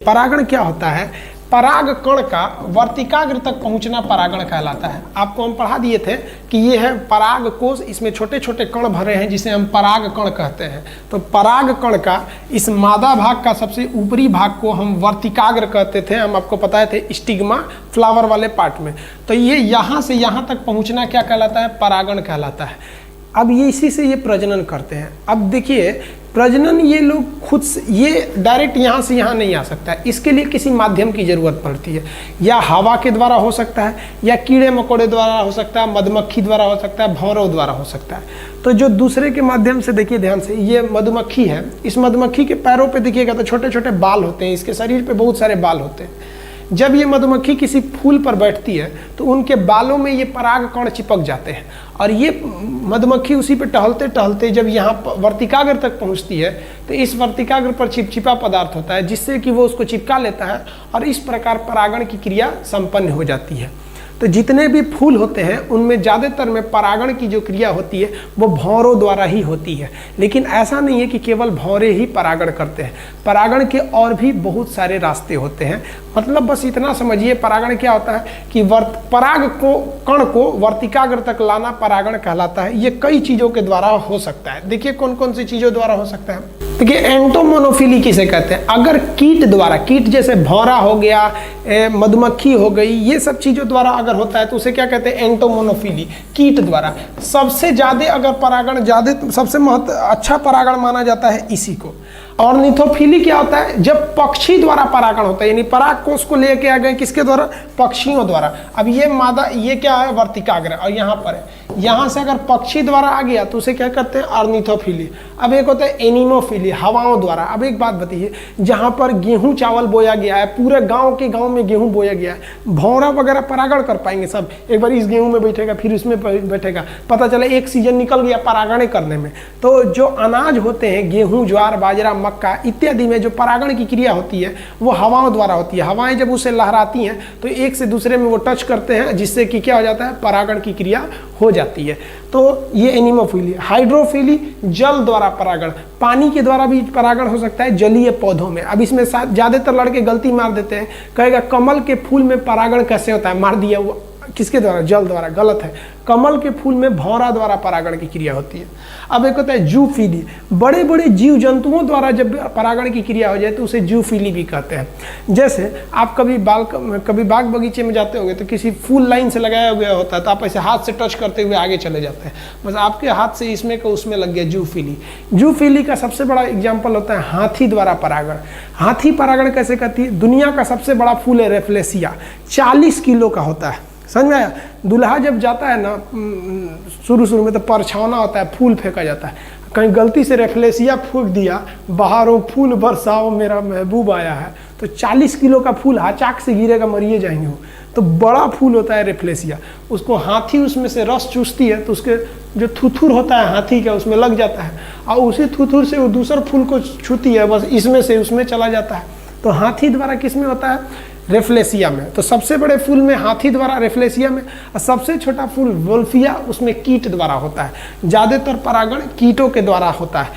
परागण क्या होता है? पराग कण का वर्तिकाग्र तक पहुंचना परागण कहलाता है। आपको हम पढ़ा दिए थे कि ये है पराग कोश, इसमें छोटे छोटे कण भरे हैं जिसे हम पराग कण कहते हैं। तो पराग कण का इस मादा भाग का सबसे ऊपरी भाग को हम वर्तिकाग्र कहते थे। हम आपको बताए थे स्टिग्मा फ्लावर वाले पार्ट में। तो ये यहाँ से यहाँ तक पहुँचना क्या कहलाता है? परागण कहलाता है। अब ये इसी से ये प्रजनन करते हैं। अब देखिए प्रजनन ये लोग खुद से, ये डायरेक्ट यहाँ से यहाँ नहीं आ सकता है, इसके लिए किसी माध्यम की ज़रूरत पड़ती है। या हवा के द्वारा हो सकता है, या कीड़े मकोड़े द्वारा हो सकता है, मधुमक्खी द्वारा हो सकता है, भौरों द्वारा हो सकता है। तो जो दूसरे के माध्यम से, देखिए ध्यान से, ये मधुमक्खी है। इस मधुमक्खी के पैरों पे देखिएगा तो छोटे छोटे बाल होते हैं, इसके शरीर पे बहुत सारे बाल होते हैं। जब ये मधुमक्खी किसी फूल पर बैठती है तो उनके बालों में ये पराग कण चिपक जाते हैं, और ये मधुमक्खी उसी पे टहलते टहलते जब यहाँ वर्तिकाग्र तक पहुँचती है तो इस वर्तिकाग्र पर चिपचिपा पदार्थ होता है जिससे कि वो उसको चिपका लेता है, और इस प्रकार परागण की क्रिया संपन्न हो जाती है। तो जितने भी फूल होते हैं उनमें ज़्यादातर में परागण की जो क्रिया होती है वो भौरों द्वारा ही होती है। लेकिन ऐसा नहीं है कि केवल भौरे ही परागण करते हैं, परागण के और भी बहुत सारे रास्ते होते हैं। मतलब बस इतना समझिए, परागण क्या होता है कि पराग को कण को वर्तिकाग्र तक लाना परागण कहलाता है। ये कई चीज़ों के द्वारा हो सकता है। देखिए कौन कौन सी चीज़ों द्वारा हो सकता है। देखिए एंटोमोनोफिली किसे कहते हैं? अगर कीट द्वारा, कीट जैसे भौरा हो गया, मधुमक्खी हो गई, ये सब चीज़ों द्वारा अगर होता है तो उसे क्या कहते हैं? एंटोमोनोफिली, कीट द्वारा। सबसे ज़्यादा अगर परागण सबसे अच्छा परागण माना जाता है इसी को। ऑर्निथोफिली क्या होता है? जब पक्षी द्वारा परागण होता है, यानी पराग कोश को लेके आ गए किसके द्वारा? पक्षियों द्वारा। अब ये मादा, ये क्या है? वर्तिकाग्र, और यहाँ पर है। यहाँ से अगर पक्षी द्वारा आ गया तो उसे क्या करते हैं? ऑर्निथोफिली। अब एक होता है एनिमोफिली, हवाओं द्वारा। अब एक बात बताइए, जहाँ पर गेहूं चावल बोया गया है, पूरे गांव के गांव में गेहूं बोया गया है, भौरा वगैरह परागण कर पाएंगे सब? एक बार इस गेहूं में बैठेगा, फिर उसमें बैठेगा, पता चला एक सीजन निकल गया परागण करने में। तो जो अनाज होते हैं, गेहूं, ज्वार, बाजरा, मक्का इत्यादि में जो परागण की क्रिया होती है वो हवाओं द्वारा होती है। हवाएं जब उसे लहराती हैं तो एक से दूसरे में वो टच करते हैं, जिससे कि क्या हो जाता है? परागण की क्रिया हो जाती है। तो ये एनिमोफिली। हाइड्रोफिली, जल द्वारा परागण, पानी के द्वारा भी परागण हो सकता है जलीय पौधों में। अब इसमें ज़्यादातर लड़के गलती मार देते हैं, कहेगा कमल के फूल में परागण कैसे होता है? मार दिया वो किसके द्वारा? जल द्वारा। गलत है। कमल के फूल में भौरा द्वारा परागण की क्रिया होती है। अब एक होता है जूफिली, बड़े बड़े जीव जंतुओं द्वारा जब परागण की क्रिया हो जाए तो उसे जूफिली भी कहते हैं। जैसे आप कभी बाग बगीचे में जाते होंगे तो किसी फूल लाइन से लगाया गया होता है, तो आप ऐसे हाथ से टच करते हुए आगे चले जाते हैं, बस आपके हाथ से इसमें का उसमें लग गया, जूफिली। जूफिली का सबसे बड़ा एग्जाम्पल होता है हाथी द्वारा परागण। हाथी परागण कैसे करती है? दुनिया का सबसे बड़ा फूल है रेफ्लेसिया, 40 किलो का होता है। समझ में आया? दूल्हा जब जाता है ना, शुरू में तो परछावना होता है, फूल फेंका जाता है। कहीं गलती से रेफ्लेसिया फूंक दिया, बहारों फूल बरसाओ मेरा महबूब आया है, तो 40 किलो का फूल हाचाक से गिरेगा, मरिए जाएंगे वो। तो बड़ा फूल होता है रेफ्लेसिया। उसको हाथी उसमें से रस चूसती है तो उसके जो थुथुर होता है हाथी का उसमें लग जाता है, और उसी थुथुर से वो दूसरा फूल को छूती है, बस इसमें से उसमें चला जाता है। तो हाथी द्वारा किस में होता है? रेफ्लेसिया में। तो सबसे बड़े फूल में हाथी द्वारा, रेफ्लेसिया में। और सबसे छोटा फूल वोल्फिया, उसमें कीट द्वारा होता है। ज़्यादातर परागण कीटों के द्वारा होता है।